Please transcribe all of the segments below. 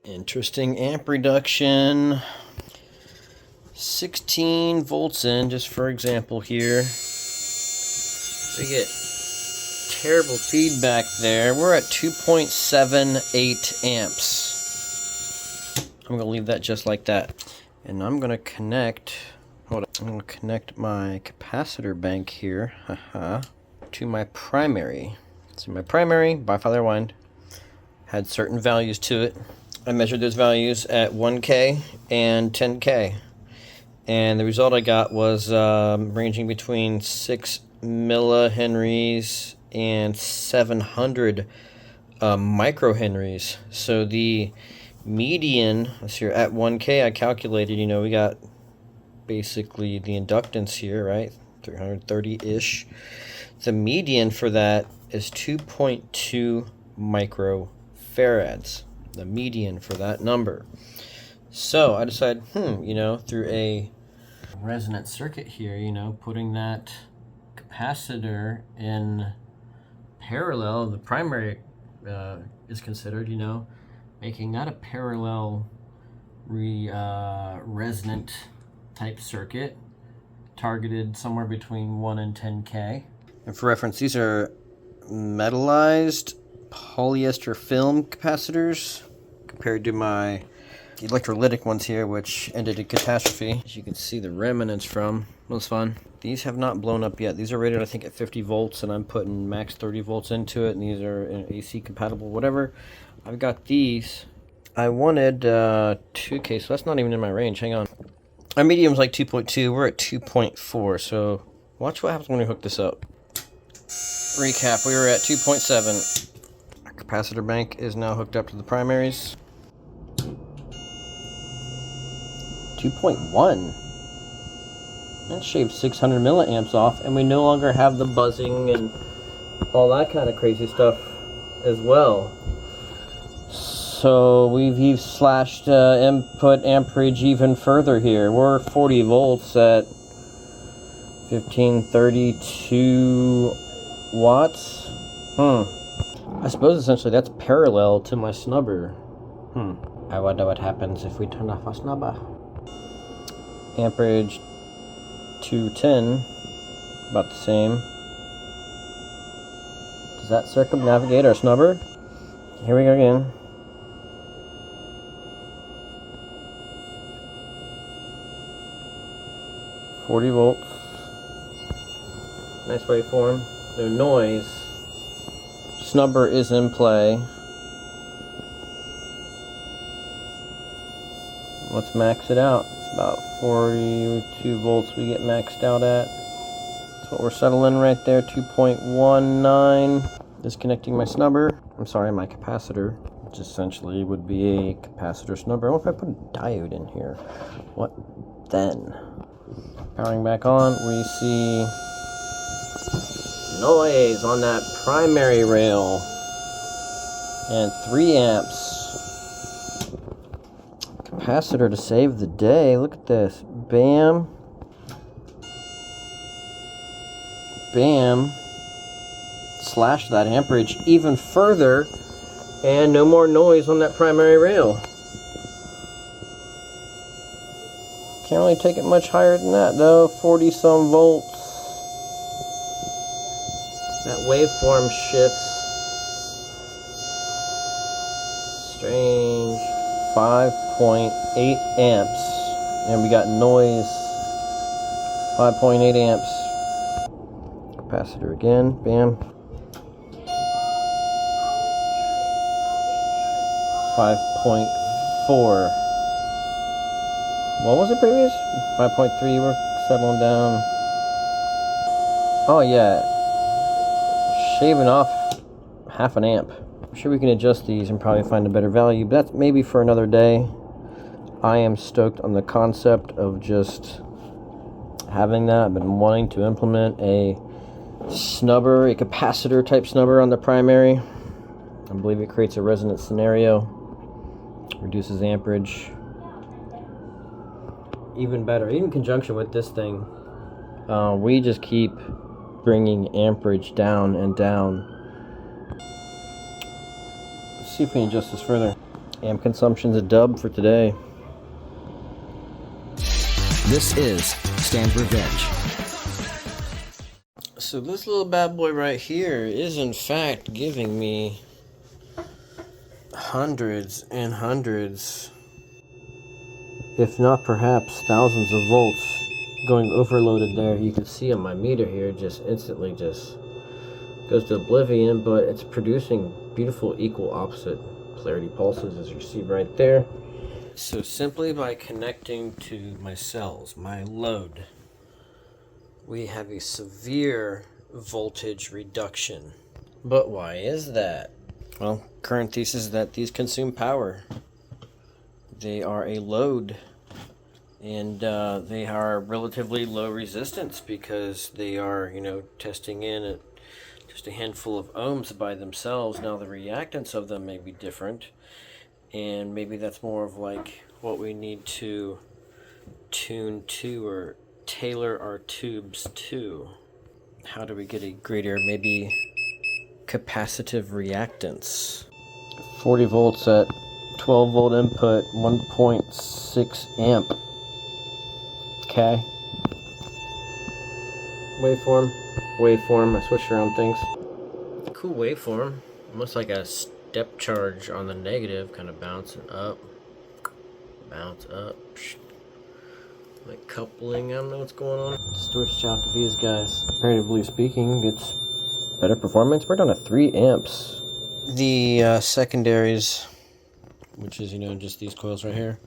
Interesting amp reduction. 16 volts in, just for example here. We get terrible feedback there. We're at 2.78 amps. I'm going to leave that just like that. And I'm going to connect, I'm going to connect my capacitor bank here to my primary. So my primary, bifilar wind, had certain values to it. I measured those values at 1K and 10K. And the result I got was ranging between 6 millihenries and 700 microhenries. So the median, let's see here, at 1K I calculated, you know, we got basically the inductance here, right? 330-ish. The median for that is 2.2 microfarads. The median for that number. So I decided, you know, through a resonant circuit here, you know, putting that capacitor in parallel, the primary is considered, you know, making that a parallel resonant type circuit, targeted somewhere between 1 and 10K. And for reference, these are metallized polyester film capacitors compared to my electrolytic ones here, which ended in catastrophe. As you can see the remnants from. It was fun. These have not blown up yet. These are rated, I think, at 50 volts, and I'm putting max 30 volts into it, and these are AC compatible, whatever. I've got these. I wanted 2K, so that's not even in my range. Hang on. Our medium's like 2.2. We're at 2.4, so watch what happens when we hook this up. Recap, we were at 2.7. Our capacitor bank is now hooked up to the primaries. 2.1. That shaved 600 milliamps off, and we no longer have the buzzing and all that kind of crazy stuff as well. So we've slashed input amperage even further here. We're 40 volts at 1532 watts. I suppose essentially that's parallel to my snubber. I wonder what happens if we turn off our snubber. Amperage 210, about the same. Does that circumnavigate our snubber? Here we go again. $40 volts. Nice waveform. No noise. Snubber is in play. Let's max it out. It's about 42 volts we get maxed out at. That's what we're settling right there. 2.19. Disconnecting my snubber. I'm sorry, my capacitor, which essentially would be a capacitor snubber. What if I put a diode in here? What then? Powering back on, we see noise on that primary rail. And 3 amps. Capacitor to save the day. Look at this. Bam. Bam. Slash that amperage even further. And no more noise on that primary rail. Can't really take it much higher than that though. 40 some volts. That waveform shifts. Strange. 5.8 amps. And we got noise. 5.8 amps. Capacitor again. Bam. 5.4. What was it previous? 5.3. We're settling down. Oh yeah. Shaving off half an amp. I'm sure we can adjust these and probably find a better value, but that's maybe for another day. I am stoked on the concept of just having that. I've been wanting to implement a snubber, a capacitor type snubber on the primary. I believe it creates a resonant scenario, reduces amperage. Even better, even in conjunction with this thing, we just keep bringing amperage down and down. Let's see if we can adjust this further. Amp consumption's a dub for today. This is Stand Revenge. So this little bad boy right here is in fact giving me hundreds and hundreds, if not perhaps thousands of volts going overloaded there. You can see on my meter here just instantly just goes to oblivion, but it's producing beautiful equal opposite polarity pulses, as you see right there. So simply by connecting to my cells, my load, we have a severe voltage reduction. But why is that? Well, current thesis is that these consume power. They are a load, and they are relatively low resistance because they are, testing in at just a handful of ohms by themselves. Now the reactance of them may be different, and maybe that's more of like what we need to tune to or tailor our tubes to. How do we get a greater, maybe, capacitive reactance? 40 volts at 12 volt input, 1.6 amp. Okay. Waveform, I switch around things. Cool waveform, almost like a step charge on the negative, kind of bouncing up, bounce up, like coupling. I don't know what's going on. Switched out to these guys. Comparatively speaking, it's better performance. We're down to 3 amps. The secondaries, which is, just these coils right here.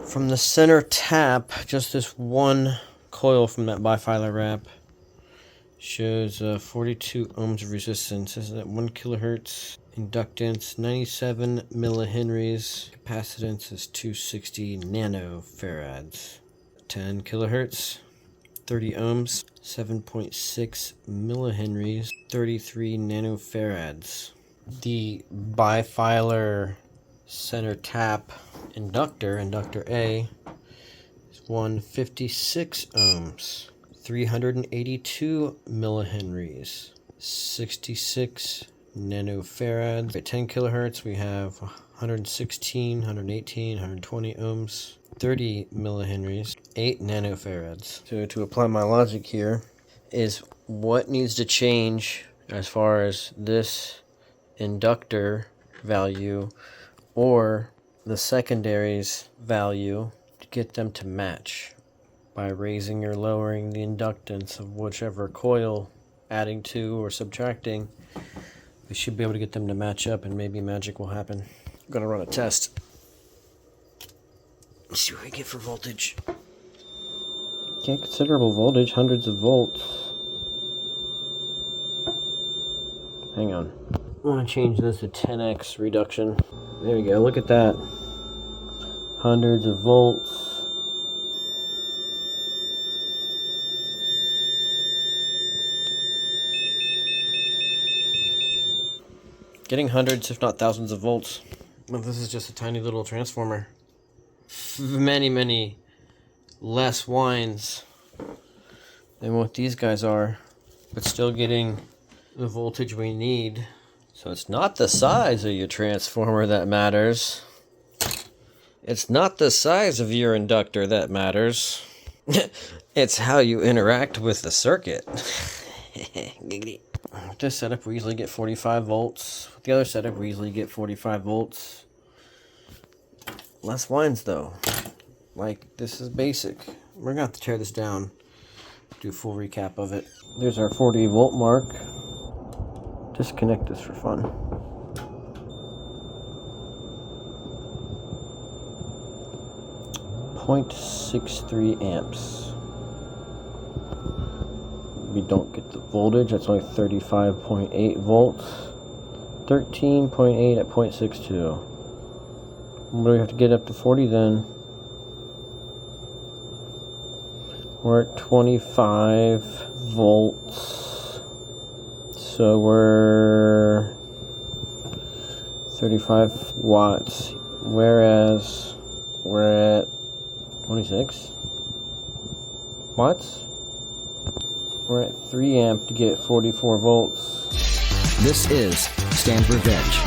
From the center tap, just this one coil from that bifilar wrap shows 42 ohms of resistance. This is at 1 kilohertz. Inductance 97 millihenries. Capacitance is 260 nanofarads. 10 kilohertz, 30 ohms, 7.6 millihenries, 33 nanofarads. The bifilar center tap inductor A, is 156 ohms, 382 millihenries, 66 nanofarads. At 10 kilohertz, we have 116, 118, 120 ohms, 30 millihenries, 8 nanofarads. So to apply my logic here is what needs to change as far as this inductor value or the secondaries value to get them to match by raising or lowering the inductance of whichever coil, adding to or subtracting. We should be able to get them to match up, and maybe magic will happen. I'm gonna run a test. Let's see what I get for voltage. Okay, considerable voltage, hundreds of volts. Hang on. I want to change this to 10x reduction. There we go, look at that. Hundreds of volts. Getting hundreds, if not thousands of volts. But this is just a tiny little transformer. Many, many less winds than what these guys are, but still getting the voltage we need. So it's not the size of your transformer that matters. It's not the size of your inductor that matters. It's how you interact with the circuit. With this setup, we usually get 45 volts. With the other setup, we usually get 45 volts. Less winds, though. Like, this is basic. We're going to have to tear this down. Do a full recap of it. There's our 40 volt mark. Disconnect this for fun. .63 amps. We don't get the voltage. That's only 35.8 volts. 13.8 at 0.62. What do we have to get up to 40 then? We're at 25 volts. So we're 35 watts. Whereas we're at 26 watts. We're at 3 amp to get 44 volts. This is Stand Revenge.